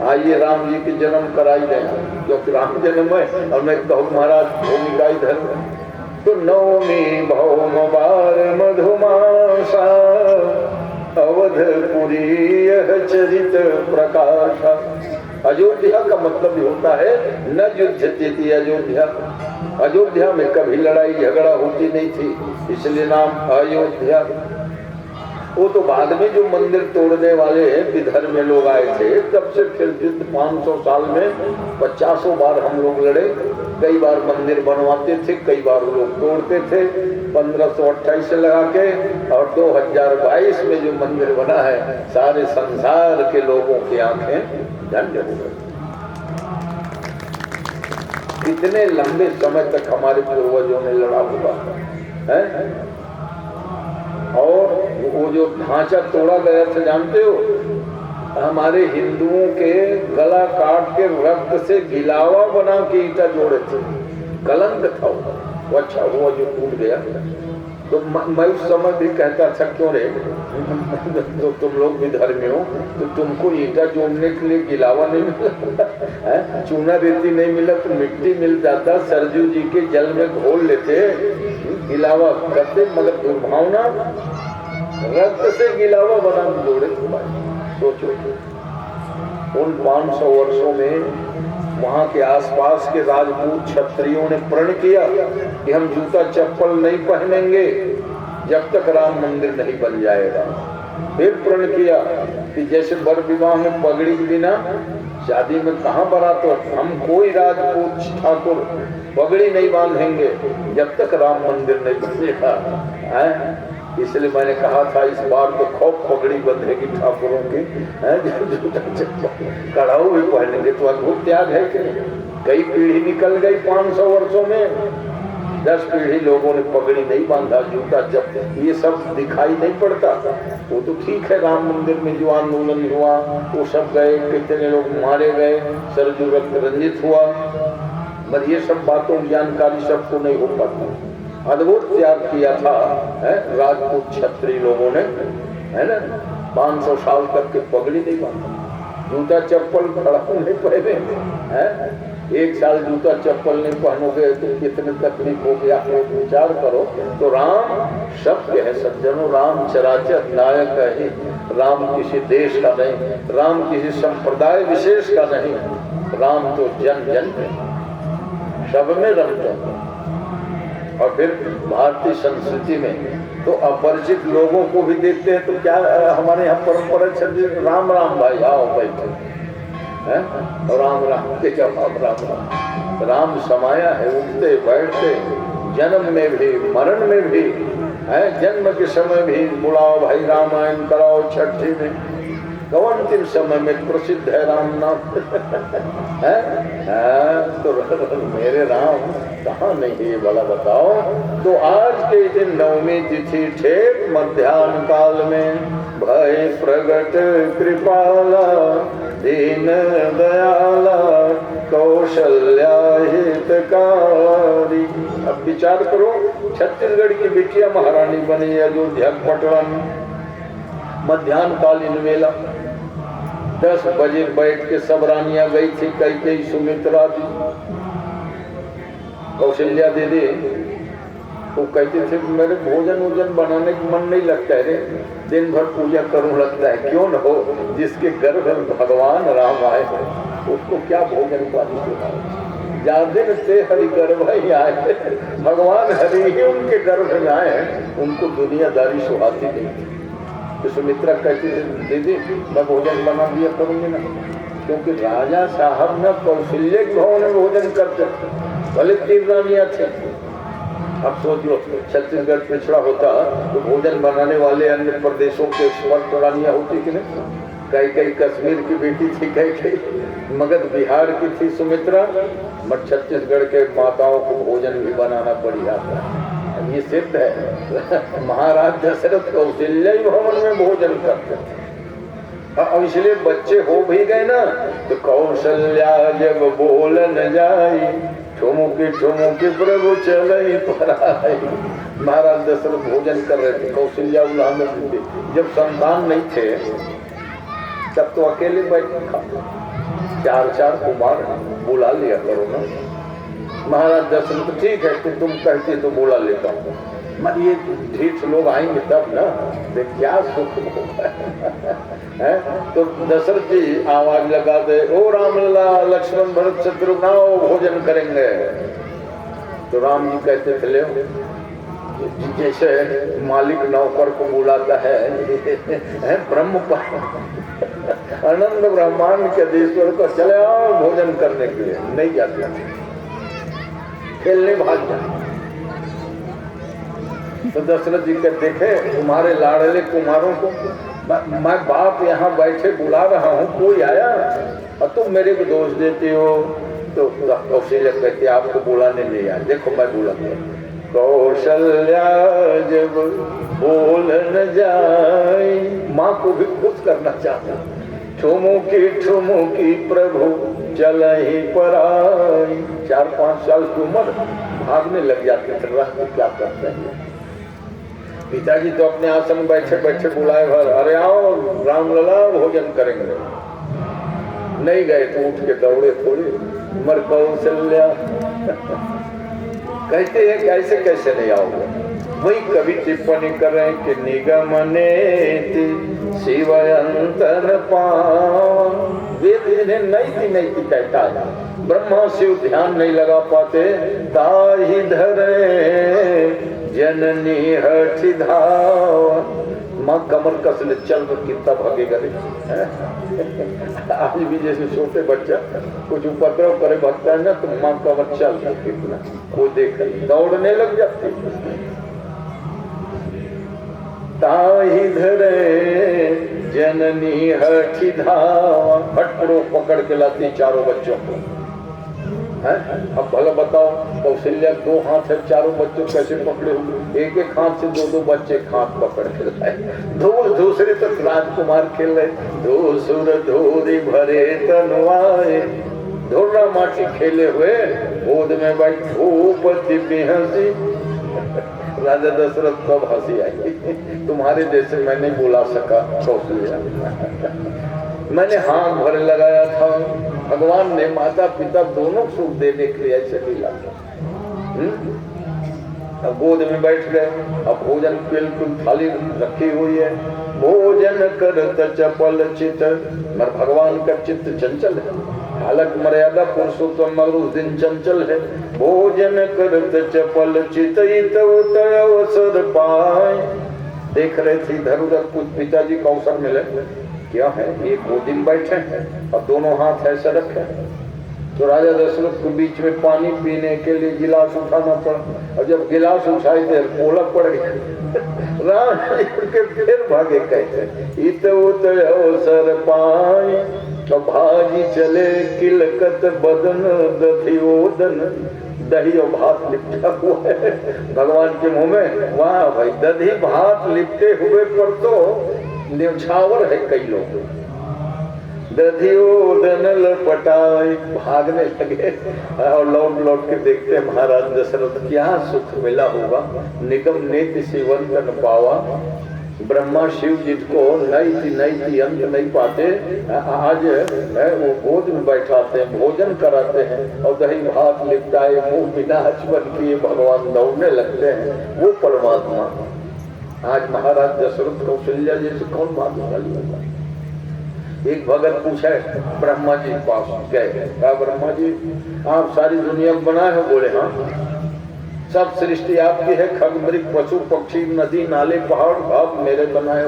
आइए राम जी की जन्म कराई दें, क्योंकि राम जन्म है और मैं कहूँ महाराज भूमिका इधर तो नवमी भौम बार मधुमासा अवधपुरी यह चरित प्रकाशा। अयोध्या का मतलब ही होता है न युद्धति अयोध्या। अयोध्या में कभी लड़ाई झगड़ा होती नहीं थी, इसलिए नाम अयोध्या। वो तो बाद में जो मंदिर तोड़ने वाले विदर्भ में लोग आए थे, तब से फिर युद्ध 500 साल में 50 बार हम लोग लड़े। कई बार मंदिर बनवाते थे, कई बार लोग तोड़ते थे। 1528 से लगा के और 2022 में जो मंदिर बना है, सारे संसार के लोगों की आंखें धन्य हो गई। कितने लंबे समय तक हमारे पूर्वजों ने लड़ा हुआ है। और वो जो ढांचा तोड़ा गया था जानते हो, हमारे हिंदुओं के गला काट के रक्त से गिलावा बना के ईटा जोड़े थे। कलंक था वो, अच्छा हुआ जो टूट गया। तो मैं उस समय भी कहता था क्यों रे तो तुम लोग भी धर्मी हो, तो तुमको ईटा जोड़ने के लिए गिलावा नहीं मिला, चूना रेती नहीं मिला तो मिट्टी मिल जाता, सरजू जी के जल में घोल लेते, गिलावा करते। मगर दुर्भावना रक्त से गिलावा बना जोड़े तुम्हारे। सोचो उन 500 वर्षों में वहां के आसपास के राजपूत क्षत्रियों ने प्रण किया कि हम जूता चप्पल नहीं पहनेंगे जब तक राम मंदिर नहीं बन जाएगा। फिर प्रण किया कि जैसे बर विवाह में पगड़ी के बिना शादी में कहाँ बारात हो, हम कोई राजपूत ठाकुर पगड़ी नहीं बांधेंगे जब तक राम मंदिर नहीं बनेगा। इसलिए मैंने कहा था इस बार तो खूब पगड़ी बंधेगी ठाकुरों की, कड़ाऊ भी पहनेंगे। तो अद्भुत त्याग है कि कई पीढ़ी निकल गई 500 वर्षों में, 10 पीढ़ी लोगों ने पगड़ी नहीं बांधा, जूता जब ये सब दिखाई नहीं पड़ता। वो तो ठीक है, राम मंदिर में जो आंदोलन हुआ वो सब गए, कितने लोग मारे गए, सरजू रक्त रंजित हुआ, मगर ये सब बातों की जानकारी सबको नहीं हो पाती। अद्भुत त्याग किया था राजपूत क्षत्रिय लोगों ने, है ना। 500 साल तक के पगड़ी नहीं बांधा, जूता चप्पल खड़ाऊ नहीं पहने हैं। 1 साल जूता चप्पल नहीं पहनोगे तो कितने तकलीफ हो गया, विचार करो। तो राम सत्य है सज्जनों, राम चराचर नायक है। राम किसी देश का नहीं, राम किसी संप्रदाय विशेष का नहीं, राम तो जन जन में सब में रमता है। और फिर भारतीय संस्कृति में तो अपरिचित लोगों को भी देखते हैं तो क्या हमारे यहाँ परंपरा चलती है, राम राम भाई आओ बैठो, है राम राम के जवाब राम राम। राम समाया है, उठते बैठते, जन्म में भी मरण में भी है, जन्म के समय भी बुलाओ भाई रामायण कराओ, छठी में अंतिम समय में प्रसिद्ध है राम नाम है। तो मेरे राम कहाँ नहीं है भला बताओ। तो आज के दिन नवमी तिथि ठेक मध्याह्न काल में भय प्रगट कृपाला दीन दयाला कौशल्या हितकारी। अब विचार करो, छत्तीसगढ़ की बिटिया महारानी बनी अयोध्या पटवन, मध्याह्न कालीन वेला 10 बजे बैठ के सब रानियां गई थी, कई सुमित्रा दी, कौशल्या दीदी। तो कहते थे मेरे भोजन बनाने का मन नहीं लगता है रे, दिन भर पूजा करूं लगता है। क्यों न हो, जिसके गर्भ में भगवान राम आए उसको क्या भोजन पानी के दिन से हरि गर्भ ही आए, भगवान हरि ही उनके गर्भ में आए, उनको दुनियादारी सुहाती नहीं। तो सुमित्रा कहती थी दीदी मैं भोजन बना दिया करूंगी ना, क्योंकि राजा साहब न कौशल्य के भवन में भोजन करते थे, भले 3 रानियां थे। अब सोच लो छत्तीसगढ़ पिछड़ा होता तो भोजन बनाने वाले अन्य प्रदेशों के एक्सपर्ट रानियां होती कि नहीं। कई कश्मीर की बेटी थी, कई मगध बिहार की थी सुमित्रा, मगर छत्तीसगढ़ के माताओं को भोजन भी बनाना पड़ जाता है। ये सिद्ध है, महाराज दशरथ कौशल्य भवन में भोजन करते थे। अब इसलिए बच्चे हो भी गए ना, तो कौशल्या जब बोलन जाई ठुमुकी प्रभु चलई पराई। महाराज दशरथ भोजन कर रहे थे, कौशल्या उल्लांघन थे। जब संतान नहीं थे तब तो अकेले बैठ के खाते, चार चार कुमार बुला लिया करो ना। महाराज दशरथ ठीक है कि तुम कहती तो बुला लेता हूँ, मगर ये ढीठ लोग आएंगे तब ना, देख क्या सुख होगा है। तो दशरथ जी आवाज लगाते, ओ रामलला लक्ष्मण भरत शत्रुघ्न आओ भोजन करेंगे। तो राम जी कहते थे ले, जैसे मालिक नौकर को बुलाता है ब्रह्म अनंत ब्रह्मांड के देश्वर को, चले आओ भोजन करने के लिए, नहीं जाते, खेलने भाग जाते। तो दशरथ जी के देखे तुम्हारे लाडले कुमारों को, मैं बाप यहाँ बैठे बुला रहा हूँ, कोई आया और तुम मेरे को दोष देते हो। तो कौशल्या कहते आपको बुलाने नहीं आया, देखो मैं बुलाता। कौशल्या जब बोल न जाए, माँ को भी खुश करना चाहता, ठुमुकी प्रभु चल ही पर आई। 4-5 साल की उम्र, भागने लग जाते थे, राह क्या करते हैं। पिताजी तो अपने आसन बैठे बैठे बुलाए भर, अरे आओ रामलला भोजन करेंगे। नहीं गए तो उठ के दौड़े थोड़ी, मर कौशल्या कहते हैं कैसे कैसे नहीं आओगे। वही कवि टिप्पणी करें कि निगमने शिव अंतर पावन, वेद जिन्हें नहीं थी कहता है, ब्रह्मा शिव ध्यान नहीं लगा पाते, ताहि धरे जननी हठी धाव। माँ कमर कस ले, चल कितना भागेगा रे। आज भी जैसे छोटे बच्चा कुछ उपद्रव करे भगता है ना, तो माँ कमर चल कितना, वो देख दौड़ने लग जाते। ताहि धरे जननी हठी धावा, फटकड़ो पकड़ के लाती चारों बच्चों को है। अब भला बताओ, कौशल्या 2 हाथ है, चारों बच्चों कैसे पकड़े हुए, एक एक हाथ से 2-2 बच्चे हाथ पकड़ के लाए। दूसरे तो राजकुमार खेल रहे, दो सुर धोरी भरे तनवाए, धोरा माटी खेले हुए, गोद में बैठ भूपति बिहसी। राजा दशरथ कब हंसी आई, तुम्हारे जैसे मैं नहीं बुला सका कौशल्या, मैंने हाथ भरे लगाया था, भगवान ने माता पिता दोनों सुख देने के लिए ऐसे मिला। अब गोद में बैठ गए, अब भोजन बिल्कुल थाली रखी हुई है, भोजन करत चपल चित, मगर भगवान का चित्त चंचल है, हालांकि मर्यादा पुरुषोत्तम मगर उस दिन चंचल है। भोजन करत चपल चित अवसर पाए, देख रहे थे इधर उधर, कुछ पिताजी को अवसर मिले, क्या है ये गोदी में बैठे और दोनों हाथ ऐसे रखे, तो राजा दशरथ को बीच में पानी पीने के लिए गिलास उठाना पड़ा, और जब गिलास उठाई देर ओलक पड़ गया। राम के फिर भागे, कहते इत उत अवसर पाए, तो भाजी चले किलकत बदन दधियोदन, दही और भात लिपटा हुआ है भगवान के मुंह में। वाह भाई, दही भात लिपटे हुए पर तो न्यौछावर है कई लोग, दधियोदन लपटाए, भागने लगे और लौट लौट के देखते महाराज दशरथ क्या सुख मिला होगा। निगम नेति शिवंतन पावा, ब्रह्मा शिव जिसको नहीं थी अंत नहीं पाते, आज वो गोद में बैठाते हैं, भोजन कराते हैं और दही भात लिपटाए, मुंह बिना हचवन किए भगवान दौड़ने लगते हैं। वो परमात्मा आज महाराज दशरथ कौशल्या जैसे कौन भाग्यशाली होगा। एक भगत पूछा ब्रह्मा जी के पास गए, कहा ब्रह्मा जी आप सारी दुनिया बनाए हो? बोले हाँ, सब सृष्टि आपकी है, खग मृग पशु पक्षी नदी नाले पहाड़ आप मेरे बनाए हो।